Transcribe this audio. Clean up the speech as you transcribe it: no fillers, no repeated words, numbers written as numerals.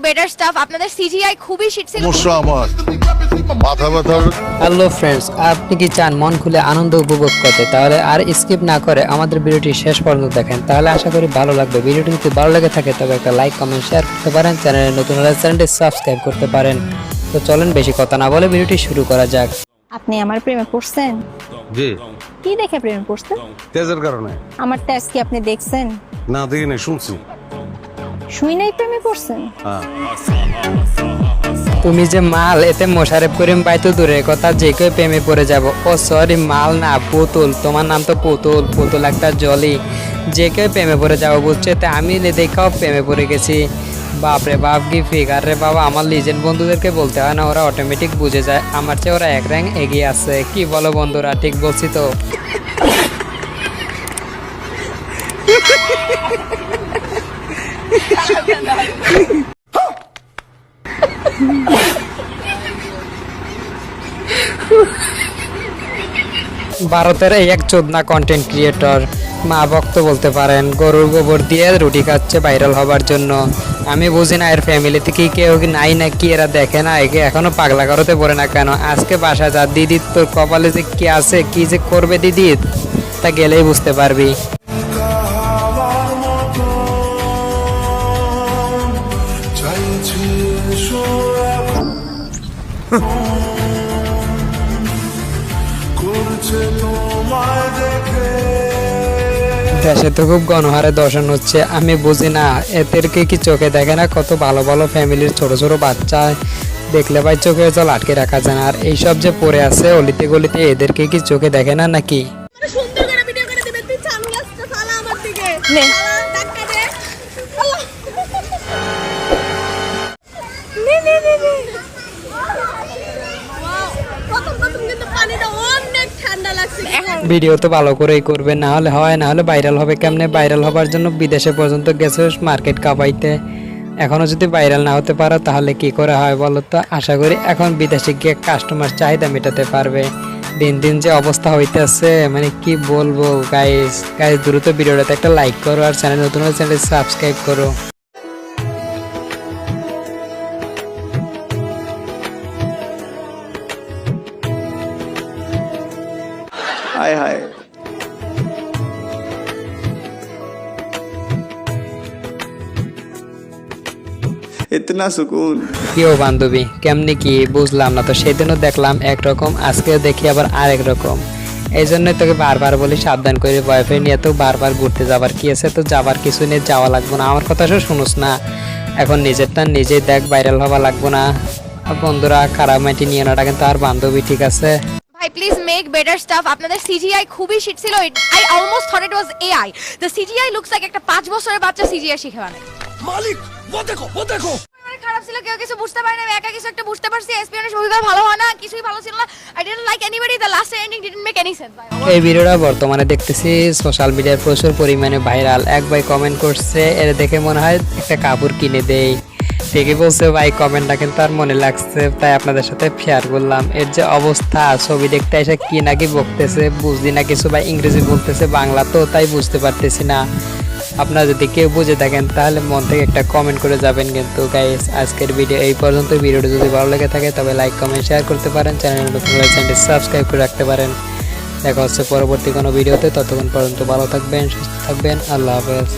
Better staff. আপনাদের CGI খুবই sheet ছিল। সমস্যা আমার মাথা ব্যথা। হ্যালো ফ্রেন্ডস, আপনি কি চান মন খুলে আনন্দ উপভোগ করতে? তাহলে আর স্কিপ না করে আমাদের ভিডিওটি শেষ পর্যন্ত দেখেন, তাহলে আশা করি ভালো লাগবে। ভিডিওটি যদি ভালো লেগে থাকে তবে একটা লাইক কমেন্ট শেয়ার করতে পারেন, চ্যানেলে নতুন হলে চ্যানেলটি সাবস্ক্রাইব করতে পারেন। তো চলেন বেশি কথা না বলে ভিডিওটি শুরু করা যাক। আপনি আমার প্রেমে পড়ছেন? জি, কি দেখে প্রেমে পড়ছেন? তেজের কারণে। আমার তেজ কি আপনি দেখছেন? না দেখি নাই, শুনছি। শুই নাই প্রেমে পড়ছেন? হ্যাঁ। তুমি যে মাল, এতে মোশারেফ করিম ভাই তো দূরের কথা, যে কেউ প্রেমে পড়ে যাব। ও সরি, মাল না, পুতুল। তোমার নাম তো পুতুল, পুতুল একটা জলি। যে কেউ প্রেমে পড়ে যাবো বুঝছে। তা আমি দেখাও প্রেমে পড়ে গেছি। বাপরে বাপ, কি ফিগার রে বাবা। আমার লিজেন্ড বন্ধুদেরকে বলতে হয় না, ওরা অটোমেটিক বুঝে যায়। আমার চেয়ে ওরা এক র্যাঙ্ক এগিয়ে আছে। কি বলো বন্ধুরা, ঠিক বলছি তো? ভারতের এই এক চোদনা কন্টেন্ট ক্রিয়েটর, মা ভক্ত বলতে পারেন, গরুর গোবর দিয়ে রুটি খাচ্ছে ভাইরাল হবার জন্য। আমি বুঝি না এর ফ্যামিলিতে কি কেউ কি নাই নাকি, এরা দেখে না একে এখনো পাগলা করতে পড়ে না কেন? আজকে বাসা যা, দিদি তোর কপালে যে কি আছে, কি যে করবে দিদি, তা গেলেই বুঝতে পারবি। দেশে তো খুব গণহারে দর্শন হচ্ছে। আমি বুঝি না এদেরকে কি চোখে দেখে না? কত ভালো ভালো ফ্যামিলির ছোট ছোট বাচ্চা দেখলে ভাই চোখে জল আটকে রাখা যায় না। আর এইসব যে পড়ে আছে অলিতে গলিতে, এদেরকে কি চোখে দেখে না নাকি? সুন্দর করে ভিডিও করে দিবেন, তুই সানগ্লাসটা ফালা আমার দিকে। নে। ফালা, টাকা দে। আল্লাহ। নে নে নে নে। ওয়াও, প্রথম কিন্তু পানিটা অনেক ঠান্ডা লাগছে। এখন ভিডিও তো ভালো করেই করবে, না হলে হয় না, হলে ভাইরাল হবে কেমনে? ভাইরাল হবার জন্য বিদেশে পর্যন্ত গেছে মার্কেট কাঁপাইতে। এখনো যদি ভাইরাল না হতে পারো তাহলে কি করে হয় বলো তো? আশা করি এখন বিদেশে গিয়ে কাস্টমার চাহিদা মেটাতে পারবে। দিন দিন যে অবস্থা হইতেছে, মানে কি বলবো। গাইস দ্রুত ভিডিওটাতে একটা লাইক করো, আর চ্যানেল নতুন হলে চ্যানেল সাবস্ক্রাইব করো। हाय हाय इतना सुकून। কিও বান্ধবী, কেমনি কি বুঝলাম না তো। সেদিনও দেখলাম একরকম, আজকেও দেখি আবার আরেক রকম। এই জন্যই তোকে বারবার বলি সাবধান করে, বয়ফ্রেন্ড নিয়ে তো বারবার ঘুরতে যাবার কি আছে? তো যাবার কিছু নিয়ে যাওয়া লাগবো না। আমার কথা শুনুস না, এখন নিজেরটা নিজেই দেখ, ভাইরাল হওয়া লাগবো না। আর বন্ধুরা, খারাপ মাইটি নিয়ে নাটা কিন্তু আর বান্ধবী, ঠিক আছে? ভাই প্লিজ মেক বেটার স্টাফ। আপনাদের সিজিআই খুবই শিট ছিল। I almost thought it was AI. The CGI looks like একটা 5 বছরের বাচ্চা সিজিআই শিখে বানায়। মালিক, ও দেখো, ও দেখো। আমার খারাপ ছিল, কেউ কিছু বুঝতে পারে না, আমি একা কিছু একটা বুঝতে পারছি। এসপিএনের অভিজ্ঞতা ভালো হয় না, কিছুই ভালো ছিল না। I didn't like anybody. The last ending didn't make any sense. এই ভিডিওটা বর্তমানে দেখতেছি সোশ্যাল মিডিয়ায় প্রচুর পরিমাণে ভাইরাল। এক ভাই কমেন্ট করছে, এর দেখে মনে হয় একটা কাপড় কিনে দেই। ঠিকই বলছে ভাই, কমেন্টটা কিন্তু আর মনে লাগছে, তাই আপনাদের সাথে শেয়ার করলাম। এর যে অবস্থা, ছবি দেখতে এসে কি নাকি বকতেছে, বুঝলি না কিছু ভাই। ইংরেজি বলতেছে, বাংলা তো তাই বুঝতে পারতেছি না। আপনারা যদি কেউ বুঝে থাকেন তাহলে মন থেকে একটা কমেন্ট করে যাবেন। কিন্তু গাইস, আজকের ভিডিও এই পর্যন্ত। ভিডিওটি যদি ভালো লেগে থাকে তবে লাইক কমেন্ট শেয়ার করতে পারেন, চ্যানেল নতুন হলে চ্যানেলটি সাবস্ক্রাইব করে রাখতে পারেন। দেখা হচ্ছে পরবর্তী কোনো ভিডিওতে। ততক্ষণ পর্যন্ত ভালো থাকবেন, সুস্থ থাকবেন। আল্লাহ হাফেজ।